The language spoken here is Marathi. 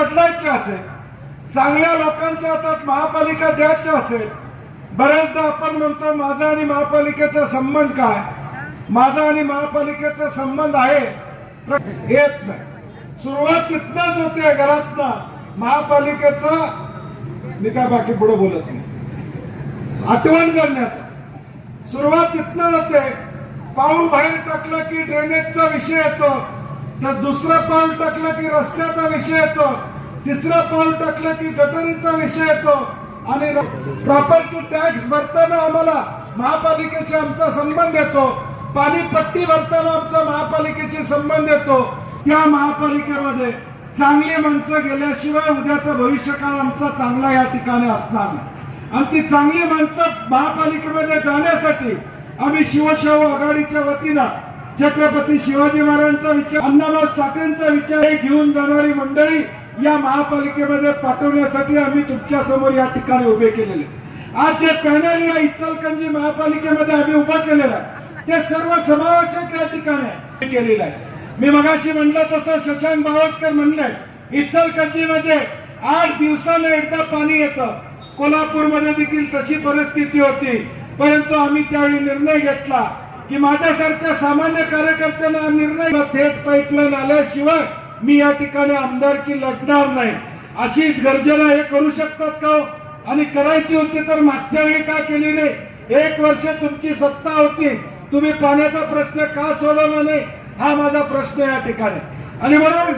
बदलायची असेल, चांगल्या लोकांच्या हातात महापालिका द्यायची असेल, बऱ्याचदा आपण म्हणतो माझा आणि महापालिकेचा संबंध काय, माझा आणि महापालिकेचा संबंध आहे, येत नाही. सुरुवात तिथनच होते, घरातनं. महापालिकेचा मी काय बाकी पुढे बोलत नाही, आठवण करण्याचा सुरुवात तिथनं होते. पाऊल बाहेर टाकलं की ड्रेनेजचा विषय येतो, तर दुसरं पाऊल टाकलं की रस्त्याचा विषय येतो, तिसरं पाऊल टाकलं की गटरीचा विषय येतो, आणि प्रॉपर्टी टॅक्स भरताना आम्हाला महापालिकेशी आमचा संबंध येतो, पाणी पट्टी भरताना आमचा महापालिकेशी संबंध येतो. त्या महापालिकेमध्ये चांगली माणसं गेल्याशिवाय उद्याचं भविष्यकाळ आमचा चांगला या ठिकाणी असणार नाही. आणि ती चांगली माणसं महापालिकेमध्ये जाण्यासाठी आम्ही शिवशाहू आघाडीच्या वतीनं छत्रपती शिवाजी महाराजांचा विचार, अण्णाभाऊ साठेंचा विचार घेऊन जाणारी मंडळी या महापालिकेमध्ये पाठवण्यासाठी आम्ही तुमच्या समोर या ठिकाणी उभे केलेले. आज जे पॅनल या इचलकरंजी महापालिकेमध्ये आम्ही उभं केलेलं आहे ते सर्व समावेशक या ठिकाणी केलेलं आहे. मी मगाशी म्हणलं तसं शशांक बावस्कर म्हणले, इचलकरंजी म्हणजे 8 दिवसाला एकदा पाणी येतं. कोल्हापूरमध्ये देखील तशी परिस्थिती होती, परंतु आम्ही त्यावेळी निर्णय घेतला की माझ्यासारख्या सामान्य कार्यकर्त्यांना निर्णय, थेट पाईपलाईन आल्याशिवाय मी या ठिकाणी आमदारकी लढणार नाही अशी गर्जना हे करू शकतात का? आणि करायची होती तर मागच्या वेळी का केली नाही? 1 वर्ष तुमची सत्ता होती, तुम्ही पाण्याचा प्रश्न का सोडवला नाही हा माझा प्रश्न या ठिकाणी. आणि म्हणून